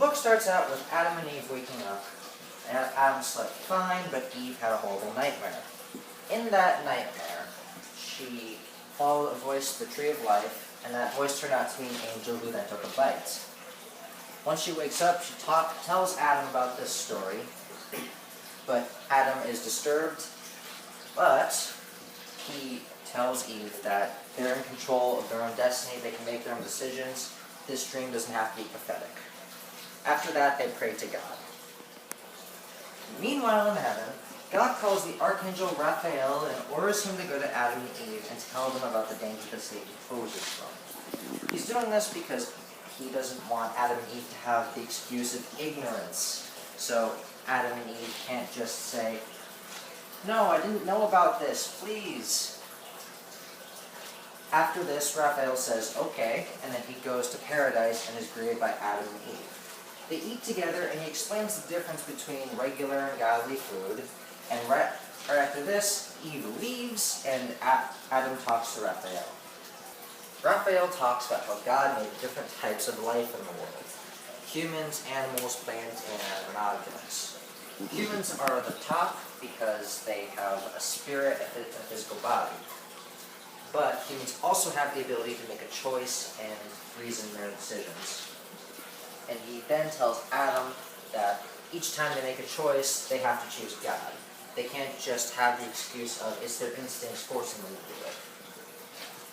book starts out with Adam and Eve waking up. Adam slept fine, but Eve had a horrible nightmare. In that nightmare, she followed a voice to the tree of life, and that voice turned out to be an angel who then took a bite. Once she wakes up, she tells Adam about this story, but Adam is disturbed, but he tells Eve that they're in control of their own destiny, they can make their own decisions, this dream doesn't have to be pathetic. After that, they pray to God. Meanwhile in heaven, God calls the Archangel Raphael and orders him to go to Adam and Eve and tell them about the danger that Satan poses from. He's doing this because he doesn't want Adam and Eve to have the excuse of ignorance. So Adam and Eve can't just say, "No, I didn't know about this, please." After this, Raphael says, "Okay," and then he goes to paradise and is greeted by Adam and Eve. They eat together, and he explains the difference between regular and godly food. And right after this, Eve leaves, and Adam talks to Raphael. Raphael talks about how God made different types of life in the world. Humans, animals, plants, and objects. Humans are at the top because they have a spirit and a physical body. But humans also have the ability to make a choice and reason their decisions. And he then tells Adam that each time they make a choice, they have to choose God. They can't just have the excuse of it's their instincts forcing them to do it.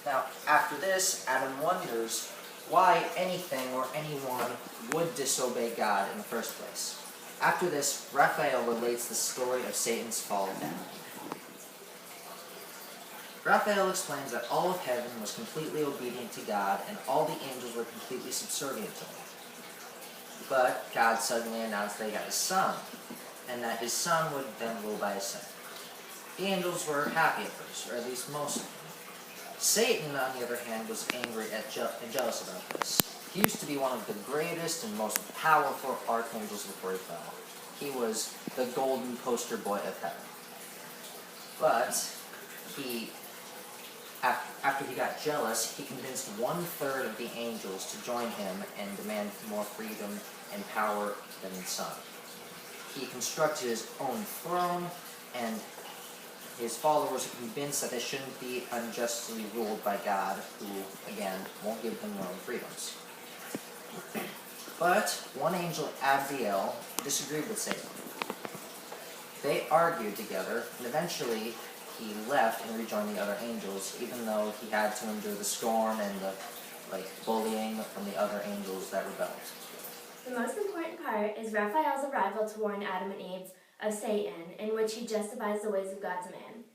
Now, after this, Adam wonders why anything or anyone would disobey God in the first place. After this, Raphael relates the story of Satan's fall down. Raphael explains that all of heaven was completely obedient to God and all the angels were completely subservient to him. But God suddenly announced that he had a son, and that his son would then rule by his son. The angels were happy at first, or at least most of them. Satan, on the other hand, was angry and jealous about this. He used to be one of the greatest and most powerful archangels before he fell. He was the golden poster boy of heaven. But after he got jealous, he convinced 1/3 of the angels to join him and demand more freedom and power than his son. He constructed his own throne, and his followers are convinced that they shouldn't be unjustly ruled by God, who, again, won't give them their own freedoms. But one angel, Raphael, disagreed with Satan. They argued together, and eventually he left and rejoined the other angels, even though he had to endure the scorn and the bullying from the other angels that rebelled. The most important part is Raphael's arrival to warn Adam and Eve of Satan, in which he justifies the ways of God to man.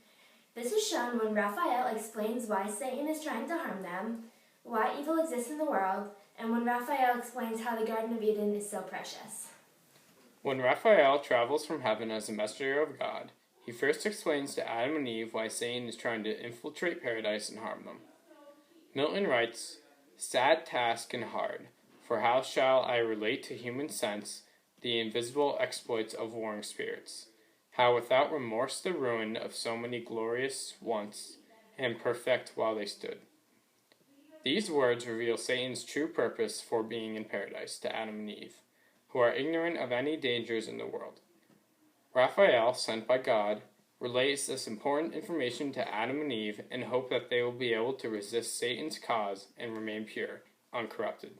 This is shown when Raphael explains why Satan is trying to harm them, why evil exists in the world, and when Raphael explains how the Garden of Eden is so precious. When Raphael travels from heaven as a messenger of God, he first explains to Adam and Eve why Satan is trying to infiltrate paradise and harm them. Milton writes, "Sad task and hard, for how shall I relate to human sense the invisible exploits of warring spirits? How without remorse the ruin of so many glorious once, and perfect while they stood." These words reveal Satan's true purpose for being in paradise to Adam and Eve, who are ignorant of any dangers in the world. Raphael, sent by God, relays this important information to Adam and Eve in hope that they will be able to resist Satan's cause and remain pure, uncorrupted.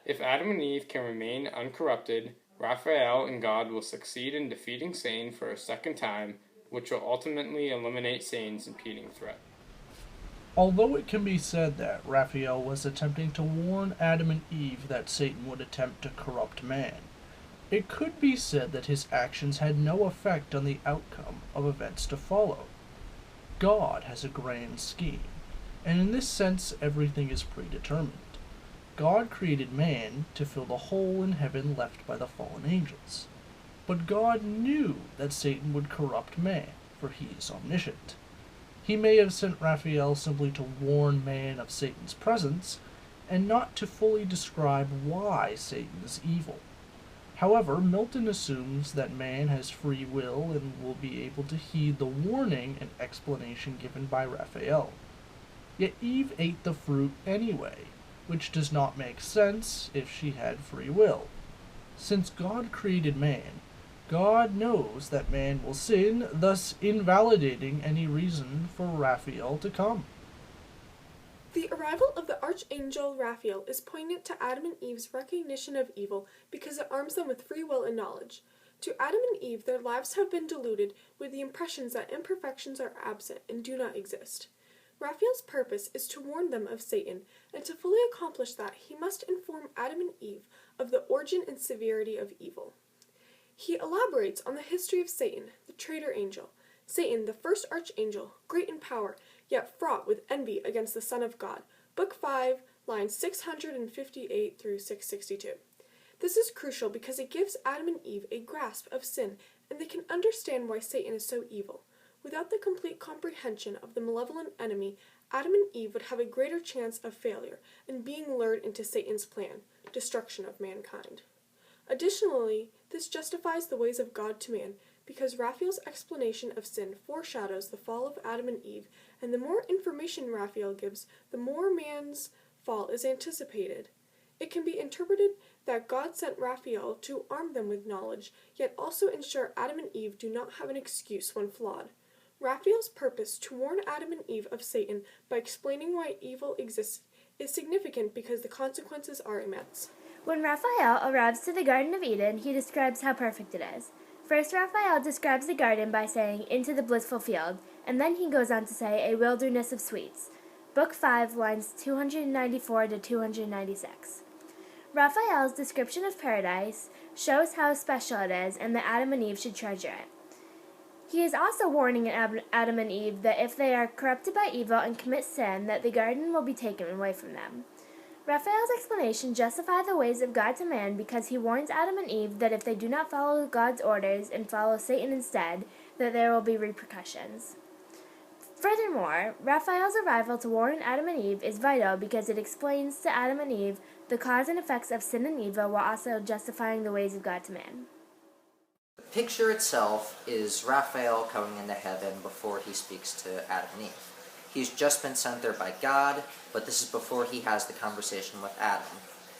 If Adam and Eve can remain uncorrupted, Raphael and God will succeed in defeating Satan for a second time, which will ultimately eliminate Satan's impeding threat. Although it can be said that Raphael was attempting to warn Adam and Eve that Satan would attempt to corrupt man, it could be said that his actions had no effect on the outcome of events to follow. God has a grand scheme, and in this sense everything is predetermined. God created man to fill the hole in heaven left by the fallen angels. But God knew that Satan would corrupt man, for he is omniscient. He may have sent Raphael simply to warn man of Satan's presence, and not to fully describe why Satan is evil. However, Milton assumes that man has free will and will be able to heed the warning and explanation given by Raphael. Yet Eve ate the fruit anyway, which does not make sense if she had free will. Since God created man, God knows that man will sin, thus invalidating any reason for Raphael to come. The arrival of the Archangel Raphael is poignant to Adam and Eve's recognition of evil because it arms them with free will and knowledge. To Adam and Eve, their lives have been diluted with the impressions that imperfections are absent and do not exist. Raphael's purpose is to warn them of Satan, and to fully accomplish that, he must inform Adam and Eve of the origin and severity of evil. He elaborates on the history of Satan, the traitor angel. Satan, the first archangel, great in power, yet fraught with envy against the Son of God. Book 5, lines 658 through 662. This is crucial because it gives Adam and Eve a grasp of sin, and they can understand why Satan is so evil. Without the complete comprehension of the malevolent enemy, Adam and Eve would have a greater chance of failure and being lured into Satan's plan, destruction of mankind. Additionally, this justifies the ways of God to man, because Raphael's explanation of sin foreshadows the fall of Adam and Eve, and the more information Raphael gives, the more man's fall is anticipated. It can be interpreted that God sent Raphael to arm them with knowledge, yet also ensure Adam and Eve do not have an excuse when flawed. Raphael's purpose to warn Adam and Eve of Satan by explaining why evil exists is significant because the consequences are immense. When Raphael arrives to the Garden of Eden, he describes how perfect it is. First, Raphael describes the garden by saying, "into the blissful field," and then he goes on to say, "a wilderness of sweets." Book 5, lines 294 to 296. Raphael's description of paradise shows how special it is and that Adam and Eve should treasure it. He is also warning Adam and Eve that if they are corrupted by evil and commit sin, that the garden will be taken away from them. Raphael's explanation justifies the ways of God to man because he warns Adam and Eve that if they do not follow God's orders and follow Satan instead, that there will be repercussions. Furthermore, Raphael's arrival to warn Adam and Eve is vital because it explains to Adam and Eve the cause and effects of sin and evil while also justifying the ways of God to man. The picture itself is Raphael coming into heaven before he speaks to Adam and Eve. He's just been sent there by God, but this is before he has the conversation with Adam,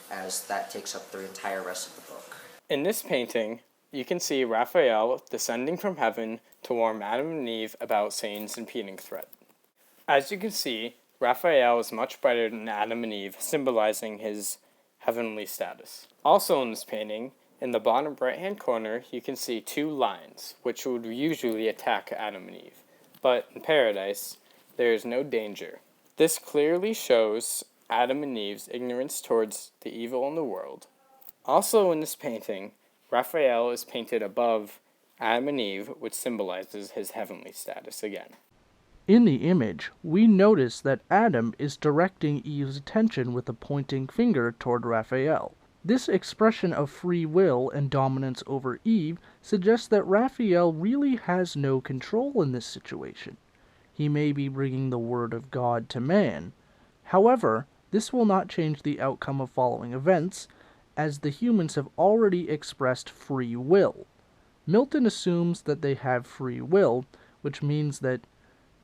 as that takes up the entire rest of the book. In this painting, you can see Raphael descending from heaven to warn Adam and Eve about Satan's impending threat. As you can see, Raphael is much brighter than Adam and Eve, symbolizing his heavenly status. Also in this painting, in the bottom right-hand corner, you can see two lions, which would usually attack Adam and Eve. But in paradise, there is no danger. This clearly shows Adam and Eve's ignorance towards the evil in the world. Also in this painting, Raphael is painted above Adam and Eve, which symbolizes his heavenly status again. In the image, we notice that Adam is directing Eve's attention with a pointing finger toward Raphael. This expression of free will and dominance over Eve suggests that Raphael really has no control in this situation. He may be bringing the word of God to man. However, this will not change the outcome of following events, as the humans have already expressed free will. Milton assumes that they have free will, which means that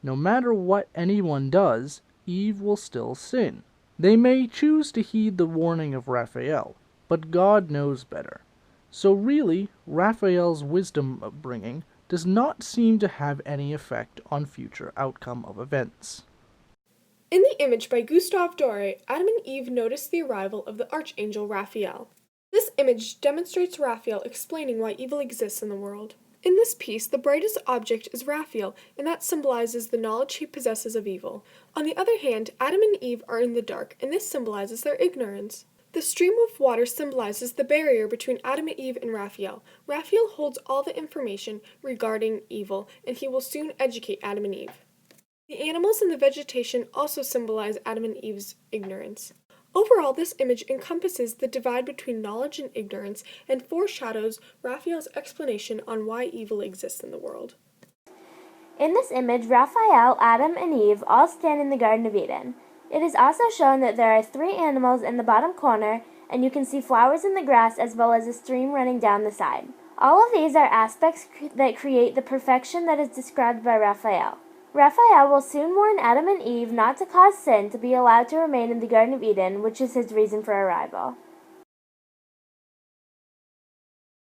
no matter what anyone does, Eve will still sin. They may choose to heed the warning of Raphael, but God knows better. So really, Raphael's wisdom upbringing does not seem to have any effect on future outcome of events. In the image by Gustave Doré, Adam and Eve notice the arrival of the Archangel Raphael. This image demonstrates Raphael explaining why evil exists in the world. In this piece, the brightest object is Raphael, and that symbolizes the knowledge he possesses of evil. On the other hand, Adam and Eve are in the dark, and this symbolizes their ignorance. The stream of water symbolizes the barrier between Adam and Eve and Raphael. Raphael holds all the information regarding evil, and he will soon educate Adam and Eve. The animals and the vegetation also symbolize Adam and Eve's ignorance. Overall, this image encompasses the divide between knowledge and ignorance and foreshadows Raphael's explanation on why evil exists in the world. In this image, Raphael, Adam, and Eve all stand in the Garden of Eden. It is also shown that there are 3 animals in the bottom corner, and you can see flowers in the grass as well as a stream running down the side. All of these are aspects that create the perfection that is described by Raphael. Raphael will soon warn Adam and Eve not to cause sin to be allowed to remain in the Garden of Eden, which is his reason for arrival.